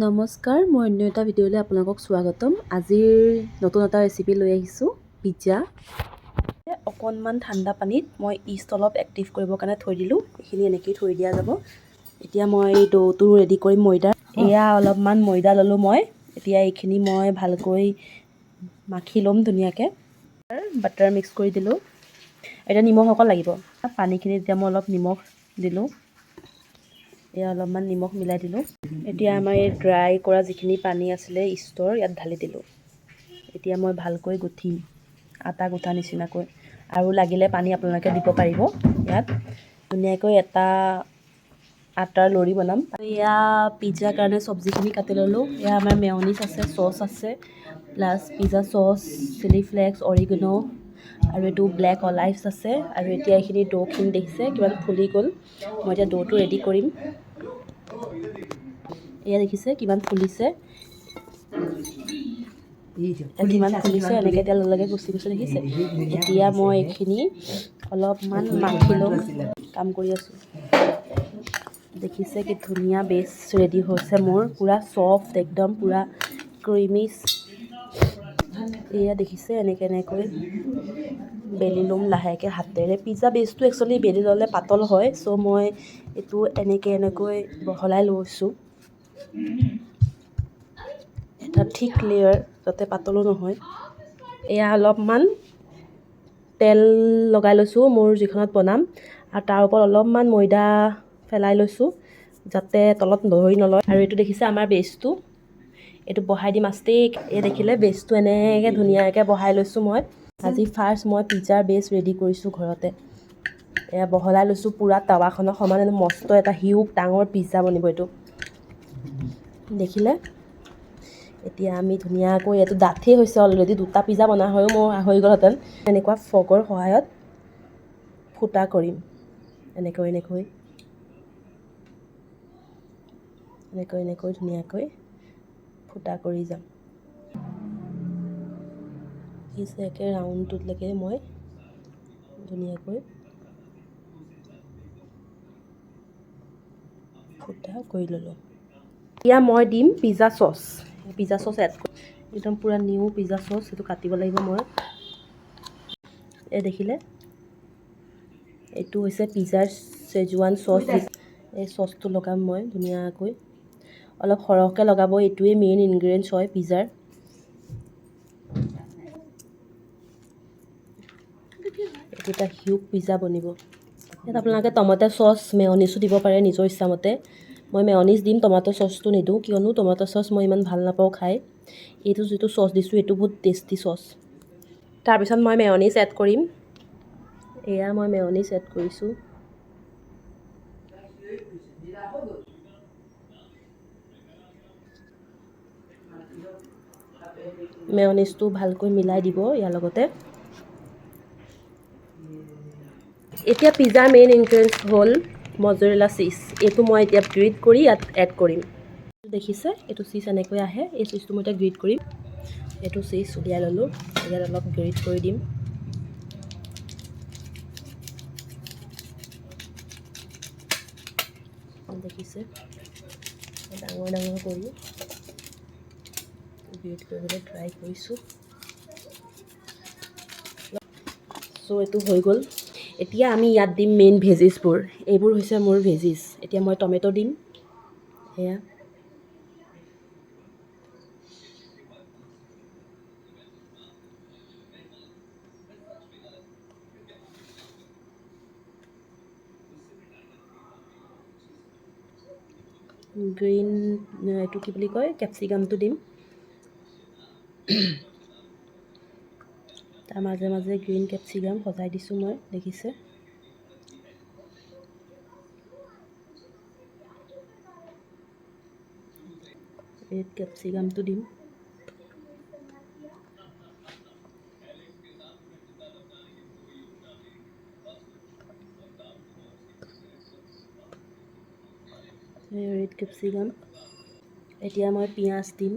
নমস্কাৰ, মই অন্য এটা ভিডিঅ'লৈ আপোনালোকক স্বাগতম। আজিৰ নতুন এটা ৰেচিপি লৈ আহিছোঁ, পিজ্জা। অকণমান ঠাণ্ডা পানীত মই ইষ্ট অলপ এক্টিভ কৰিবৰ কাৰণে থৈ দিলোঁ। এইখিনি এনেকৈয়ে থৈ দিয়া যাব। এতিয়া মই ডোটো ৰেডি কৰিম ময়দা। এয়া অলপমান ময়দা ল'লোঁ মই। এতিয়া এইখিনি মই ভালকৈ মাখি ল'ম ধুনীয়াকৈ। বাটাৰ মিক্স কৰি দিলোঁ। এতিয়া নিমখ অকণ লাগিব। পানীখিনিত এতিয়া মই অলপ নিমখ দিলোঁ। এয়া অলপমান নিমখ মিলাই দিলোঁ। এতিয়া আমাৰ এই ড্ৰাই কৰা যিখিনি পানী আছিলে ইষ্টৰ, ইয়াত ঢালি দিলোঁ। এতিয়া মই ভালকৈ গুঠিম, আটা গুঠা নিচিনাকৈ। আৰু লাগিলে পানী আপোনালোকে দিব পাৰিব। ইয়াত ধুনীয়াকৈ এটা আটাৰ লৰি বনাম। এয়া পিজ্জাৰ কাৰণে চব্জিখিনি কাটি ল'লোঁ। এয়া আমাৰ মেয়নিজ আছে, চচ আছে, plus pizza sauce, chilli flakes, oregano, আৰু এইটো ব্লেক অলাইভছ আছে। আৰু এতিয়া এইখিনি ডোখিনি দেখিছে কিমান ফুলি গ'ল। মই এতিয়া ডোটো ৰেডি কৰিম। এয়া দেখিছে কিমান ফুলিছে, এনেকৈ তেল লগে গুচি গুচি দেখিছে। এতিয়া মই এইখিনি অলপমান মাখি ল'ম, কাম কৰি আছোঁ। দেখিছে কি ধুনীয়া বেচ ৰেডি হৈছে মোৰ, পূৰা ছফ্ট, একদম পূৰা ক্ৰিমি। এয়া দেখিছে এনেকৈ বেলি ল'ম লাহেকৈ হাতেৰে। পিজ্জা বেচটো একচুৱেলি বেলি ল'লে পাতল হয়, চ' মই এইটো এনেকৈ বহলাই লৈছোঁ। এটা ঠিক লেয়াৰ, যাতে পাতলো নহয়। এয়া অলপমান তেল লগাই লৈছোঁ মোৰ যিখনত বনাম, আৰু তাৰ ওপৰত অলপমান ময়দা পেলাই লৈছোঁ, যাতে তলত ধৰি নলয়। আৰু এইটো দেখিছে আমাৰ বেচটো, এইটো বহাই দিম আষ্টেক। এই দেখিলে বেচটো এনেকৈ ধুনীয়াকৈ বহাই লৈছোঁ মই। আজি ফাৰ্ষ্ট মই পিজ্জাৰ বেচ ৰেডি কৰিছোঁ ঘৰতে। এয়া বহলাই লৈছোঁ পূৰা টাৱাখনৰ সমান। মস্ত এটা হিউজ ডাঙৰ পিজ্জা বনিব এইটো, দেখিলে। এতিয়া আমি ধুনীয়াকৈ, এইটো ডাঠেই হৈছে অলৰেডি, দুটা পিজ্জা বনোৱা হৈও মোৰ হৈ গ'লহেঁতেন। এনেকুৱা ফৰ্কৰ সহায়ত ফুটা কৰিম, এনেকৈ ধুনীয়াকৈ ফুটা কৰি যাম। একে ৰাউণ্ডটোলৈকে মই ধুনীয়াকৈ ফুটা কৰি ল'লোঁ। এতিয়া মই দিম pizza sauce. Pizza sauce add কৰিম, একদম পূৰা নিউ পিজ্জা চচ। এইটো কাটিব লাগিব মই। এই দেখিলে, এইটো হৈছে পিজ্জাৰ চেজৱান চচ। এই চচটো লগাম মই ধুনীয়াকৈ, অলপ সৰহকৈ লগাব। এইটোৱে মেইন ইনগ্ৰিডিয়েণ্টছ হয় পিজ্জাৰ। এইটো এটা হিউজ পিজ্জা বনিব। ইয়াত আপোনালোকে টমেটো চচ, মেয়নিজো দিব পাৰে নিজৰ ইচ্ছামতে। মই মেয়নিজ দিম, টমেটো চচটো নিদিওঁ, কিয়নো টমেটো চচ মই ইমান ভাল নাপাওঁ খাই। এইটো যিটো চচ দিছোঁ, এইটো বহুত টেষ্টি চচ। তাৰপিছত মই মেয়নিজ এড কৰিম। এয়া মই মেয়নিজ এড কৰিছোঁ। মেয়নিজটো ভালকৈ মিলাই দিব ইয়াৰ লগতে। এতিয়া পিজ্জাৰ মেইন ইনগ্ৰিডিয়েণ্টছ হ'ল মজৰেলা চীজ। এইটো মই এতিয়া গ্ৰেট কৰি ইয়াত এড কৰিম। দেখিছে এইটো চীজ এনেকৈ আহে। এই চীজটো মই এতিয়া গ্ৰেট কৰিম। এইটো চীজ উলিয়াই ল'লোঁ, ইয়াত অলপ গ্ৰেট কৰি দিম। দেখিছে ডাঙৰ কৰি গ্ৰেট কৰিবলৈ ট্ৰাই কৰিছোঁ। চ' এইটো হৈ গ'ল। এতিয়া আমি ইয়াত দিম মেইন ভেজিছবোৰ। এইবোৰ হৈছে মোৰ ভেজিছ। এতিয়া মই টমেটো দিম, এয়া গ্ৰীণ, এইটো কি বুলি কয়, কেপচিকামটো দিম। তাৰ মাজে মাজে গ্ৰীণ কেপচিকাম সজাই দিছোঁ মই, দেখিছে। ৰেড কেপচিকামটো দিম। Red capsicum. এতিয়া মই পিঁয়াজ দিম।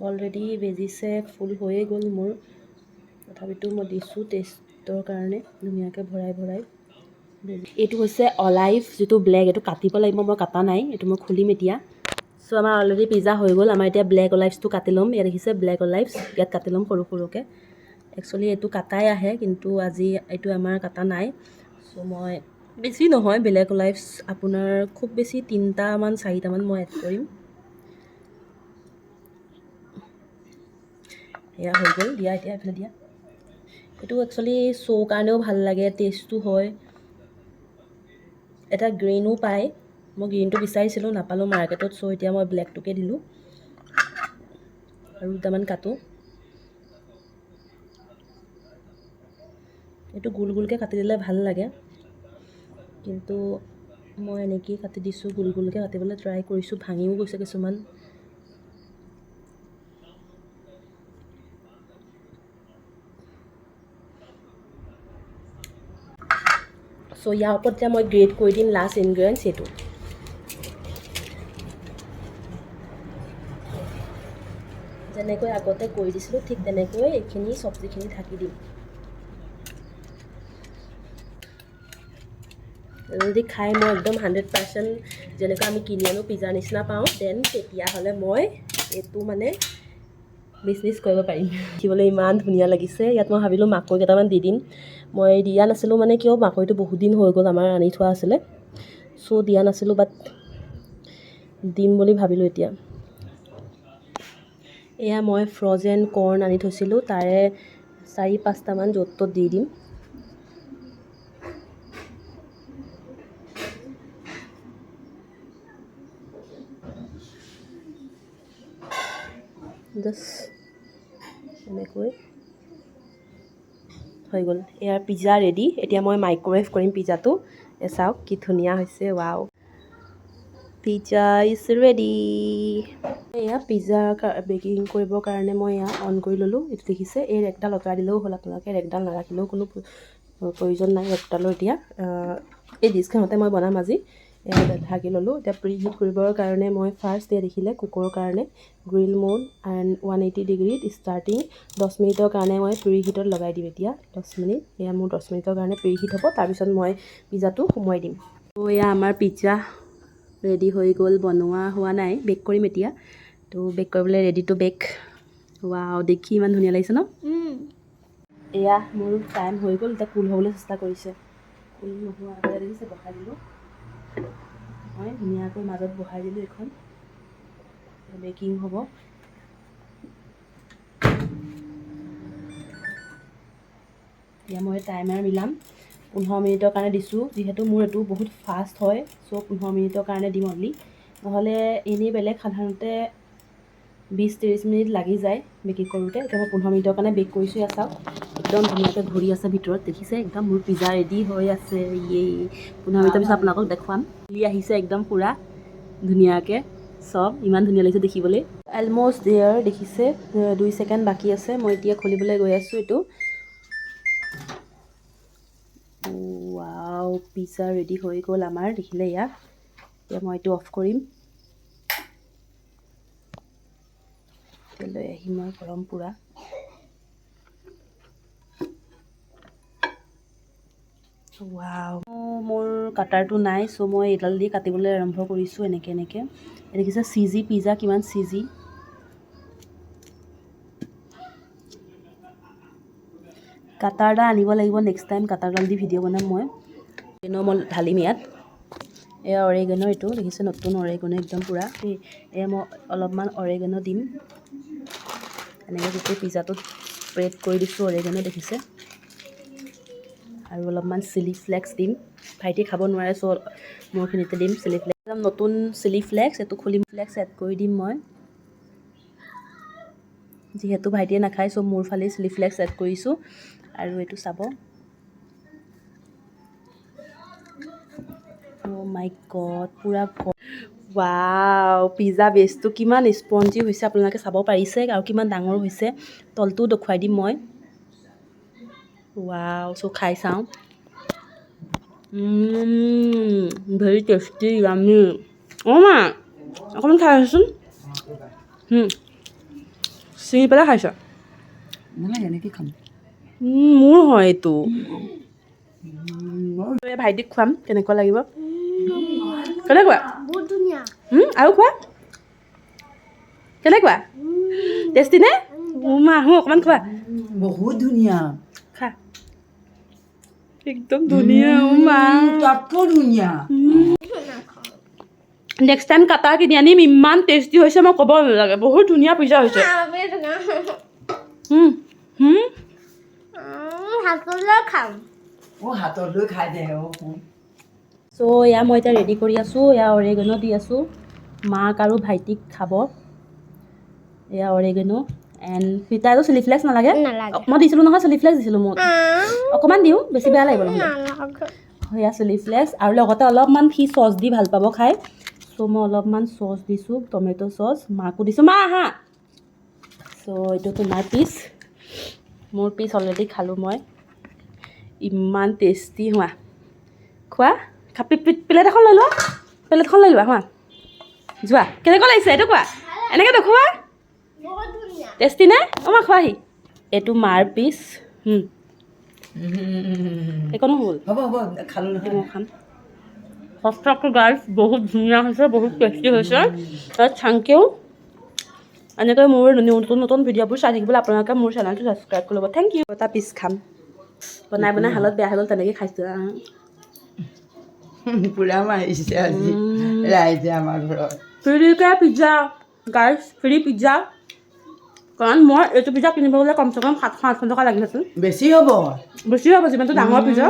অলৰেডি ভেজিছে ফুল হৈয়ে গ'ল মোৰ, তথাপিতো মই দিছোঁ টেষ্টৰ কাৰণে ধুনীয়াকৈ ভৰাই। এইটো হৈছে অলাইভ যিটো ব্লেক, এইটো কাটিব লাগিব, মই কাটা নাই, এইটো মই খুলিম এতিয়া। চ' আমাৰ অলৰেডি পিজ্জা হৈ গ'ল। আমাৰ এতিয়া ব্লেক অলাইভছটো কাটি ল'ম। ইয়াত দেখিছে ব্লেক অলাইভছ, ইয়াত কাটি ল'ম সৰু সৰুকৈ। একচুৱেলি এইটো কাটাই আহে, কিন্তু আজি এইটো আমাৰ কাটা নাই। চ' মই বেছি নহয়, ব্লেক অলাইভছ আপোনাৰ খুব বেছি 3টামান 4টামান মই এড কৰিম। এয়া হৈ গ'ল, দিয়া এতিয়া এইফালে দিয়া। এইটো একচুৱেলি শ্ব' কাৰণেও ভাল লাগে, টেষ্টো হয়, এটা গ্ৰীণো পায়। মই গ্ৰীণটো বিচাৰিছিলোঁ, নাপালোঁ মাৰ্কেটত, চ' এতিয়া মই ব্লেকটোকে দিলোঁ আৰু দুটামান কাটো। এইটো গোল গোলকৈ কাটি দিলে ভাল লাগে, কিন্তু মই এনেকৈয়ে কাটি দিছোঁ, গোল গোলকৈ কাটিবলৈ ট্ৰাই কৰিছোঁ, ভাঙিও গৈছে কিছুমান। চ' ইয়াৰ ওপৰত এতিয়া মই গ্ৰেট কৰি দিম লাষ্ট ইনগ্ৰেডিয়েণ্টছ এইটো। যেনেকৈ আগতে কৰি দিছিলোঁ, ঠিক তেনেকৈ এইখিনি চব্জিখিনি ঢাকি দিম। যদি খাই মই একদম 100% যেনেকৈ আমি কিনি আনো পিজ্জাৰ নিচিনা পাওঁ, দেন তেতিয়াহ'লে মই এইটো মানে বিজনেছ কৰিব পাৰিম। দেখিবলৈ ইমান ধুনীয়া লাগিছে। ইয়াত মই ভাবিলোঁ মাকৈ কেইটামান দি দিম। মই দিয়া নাছিলোঁ মানে কিয়, মাকৈটো বহুত দিন হৈ গ'ল, আমাৰ আনি থোৱা আছিলে, চ' দিয়া নাছিলোঁ, বাট দিম বুলি ভাবিলোঁ এতিয়া। এয়া মই ফ্ৰ'জেন কৰ্ণ আনি থৈছিলোঁ, তাৰে 4-5টামান য'ত ত'ত দি দিম। জাষ্ট এনেকৈ হৈ গ'ল। Air pizza ready. এতিয়া মই মাইক্ৰ'ৱেভ কৰিম পিজ্জাটো। চাওক কি ধুনীয়া হৈছে, ৱাও, পিজ্জা ইজ ৰেডি। এয়া পিজ্জা বেকিং কৰিবৰ কাৰণে মই এয়া অন কৰি ল'লোঁ। এইটো দেখিছে, এই ৰেকডাল আঁতৰাই দিলেও হ'ল, আপোনালোকে ৰেকডাল নাৰাখিলেও কোনো প্ৰয়োজন নাই ৰেকডালৰ। এতিয়া এই ডিছখনতে মই বনাম আজি। এয়া ঢাকি ল'লোঁ। এতিয়া প্ৰি হিট কৰিবৰ কাৰণে মই ফাৰ্ষ্ট এয়া দেখিলে কুকাৰৰ কাৰণে গ্ৰিল মোড এণ্ড 180 ডিগ্ৰীত ষ্টাৰ্টিং 10 মিনিটৰ কাৰণে মই প্ৰি হিটত লগাই দিম। এতিয়া 10 মিনিট, এয়া মোৰ 10 মিনিটৰ কাৰণে প্ৰি হিট হ'ব, তাৰপিছত মই পিজ্জাটো সোমোৱাই দিম। ত' এয়া আমাৰ পিজ্জা ৰেডি হৈ গ'ল, বনোৱা হোৱা নাই, বেক কৰিম এতিয়া। তো বেক কৰিবলৈ ৰেডি টু বেক। ৱাও, দেখি ইমান ধুনীয়া লাগিছে ন? এয়া মোৰ টাইম হৈ গ'ল, এতিয়া কুল হ'বলৈ চেষ্টা কৰিছে। কুল নোহোৱা আগতে দেখিছে বহাই দিলোঁ, মই ধুনীয়াকৈ মাজত বহাই দিলোঁ এইখন, বেকিং হ'ব। এতিয়া মই টাইমাৰ মিলাম, 15 মিনিটৰ কাৰণে দিছোঁ, যিহেতু মোৰ এইটো বহুত ফাষ্ট হয়, চ' 15 মিনিটৰ কাৰণে দিম অনলি। নহ'লে এনেই বেলেগ সাধাৰণতে 20-30 মিনিট লাগি যায় বেকিং কৰোঁতে। এতিয়া মই 15 মিনিটৰ কাৰণে বেক কৰিছোঁ। ইয়াত চাওক একদম ধুনীয়াকৈ ঘূৰি আছে ভিতৰত, দেখিছে? একদম মোৰ পিজ্জা ৰেডি হৈ আছে। 15 মিনিটৰ পিছত আপোনালোকক দেখুৱাম। ঘূৰি আহিছে একদম পূৰা ধুনীয়াকৈ, চব ইমান ধুনীয়া লাগিছে দেখিবলৈ। অলম'ষ্ট দেয়াৰ, দেখিছে? 2 ছেকেণ্ড বাকী আছে। মই এতিয়া খুলিবলৈ গৈ আছোঁ এইটো। ৱাও, পিজ্জা ৰেডি হৈ গ'ল আমাৰ, দেখিলে ইয়াত। এতিয়া মই এইটো অফ কৰিম। এতিয়া লৈ আহিম মই গৰম পূৰা। ৱাও, মোৰ কাটাৰটো নাই, চ' মই এইডাল দি কাটিবলৈ আৰম্ভ কৰিছোঁ, এনেকৈ এনেকৈ। দেখিছে চিজি পিজ্জা কিমান চিজি। কাটাৰডাল আনিব লাগিব নেক্সট টাইম, কাটাৰডাল দি ভিডিঅ' বনাম মই। মই ঢালিম ইয়াত। এয়া অৰেগেনো, এইটো দেখিছে নতুন অৰেগেনো একদম পূৰা। এয়া মই অলপমান অৰেগেনো দিম, এনেকৈ গোটেই পিজ্জাটোত স্প্ৰেড কৰি দিছোঁ অৰেগেনো, দেখিছে? আৰু অলপমান চিলি ফ্লেক্স দিম, ভাইটি খাব নোৱাৰে, চ' মোৰখিনিতে দিম চিলি ফ্লেক্স। একদম নতুন চিলি ফ্লেক্স, এইটো খুলি ফ্লেক্স এড কৰি দিম মই, যিহেতু ভাইটিয়ে নাখায়, চ' মোৰ ফালে চিলি ফ্লেক্স এড কৰিছোঁ। আৰু এইটো চাব, অ' মাই গড, পূৰা ৱাও, পিজ্জা বেচটো কিমান স্পঞ্জি হৈছে আপোনালোকে চাব পাৰিছে, আৰু কিমান ডাঙৰ হৈছে। তলটোও দেখুৱাই দিম মই। ৱাও, চ' খাই চাওঁ। Very tasty, yummy. অঁ মা, অকণমান খাই আছোঁচোন। চিঙি পেলাই খাইছ? নালাগে, এনেকৈ খাম। মোৰ হয় এইটো। ভাইটিক খুৱাম কেনেকুৱা লাগিব কেনেকুৱা বহুত ধুনীয়া আৰু খোৱা কেনেকুৱা টেষ্টি নে মা আহোঁ অকণমান খোৱা বহুত ধুনীয়া খা একদম ধুনীয়া মা তাতকৈ ধুনীয়া নেক্সট টাইম কাটা কিনি আনিম ইমান টেষ্টি হৈছে মই ক'ব নালাগে বহুত ধুনীয়া পিজ্জা হৈছে হাতলৈ খাম হাতত লৈ খাই দে চ' এয়া মই এতিয়া ৰেডি কৰি আছোঁ এয়া অৰেগেনো দি আছোঁ মাক আৰু ভাইটিক খাব এয়া অৰেগেনো এণ্ড ফিটাৰটো চিলি ফ্লেক্স নালাগে মই দিছিলোঁ নহয় চিলি ফ্লেক্স দিছিলোঁ মই অকণমান দিওঁ বেছি বেয়া লাগিব নহ'লে এয়া চিলি ফ্লেক্স আৰু লগতে অলপমান সি চচ দি ভাল পাব খাই চ' মই অলপমান চচ দিছোঁ টমেট' চচ মাকো দিছোঁ মা আহা চ' এইটো তোমাৰ পিচ মোৰ পিচ অলৰেডি খালোঁ মই ইমান টেষ্টি হোৱা খোৱা প্লেট এখন লৈ লোৱা প্লেটখন লৈ লোৱা হোৱা যোৱা কেনেকুৱা লাগিছে এইটো কোৱা এনেকৈ দেখুওৱা টেষ্টি নে অঁ মা খোৱাহি এইটো মাৰ পিচ এইকণো হ'ল হ'ব হ'ব খালোঁ নহয় মই খাম সঁচাকৈ গাইজ বহুত ধুনীয়া হৈছে বহুত টেষ্টি হৈছে থেংক ইউ এনেকৈ মোৰ নতুন নতুন ভিডিঅ'বোৰ চাই থাকিবলৈ আপোনালোকে মোৰ চেনেলটো ছাবস্ক্ৰাইব কৰি ল'ব থেংক ইউ এটা পিচ খাম বনাই বনাই হালত বেয়া হৈ গ'ল তেনেকৈ খাইছোঁ পূৰা মাৰিছে আজি ৰাইজে আমাৰ ঘৰত ফ্ৰীকৈ পিজ্জা গাইজ ফ্ৰী পিজ্জা কাৰণ মই এইটো পিজ্জা কিনিব গ'লে কমচে কম 700-800 টকা লাগিলেচোন বেছি হ'ব বেছি হ'ব যিমানটো ডাঙৰ পিজ্জা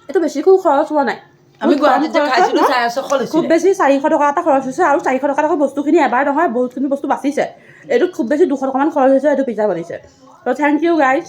এইটো বেছি খুব খৰচ হোৱা নাই আমি গুৱাহাটীত খাইছিলোঁ 450 খুব বেছি 400 টকা এটা খৰচ হৈছে আৰু 400 টকাত আকৌ বস্তুখিনি এবাৰ নহয় বহুতখিনি বস্তু বাচিছে এইটো খুব বেছি 200 টকামান খৰচ হৈছে এইটো পিজ্জা বনিছে ত' থেংক ইউ গাইজ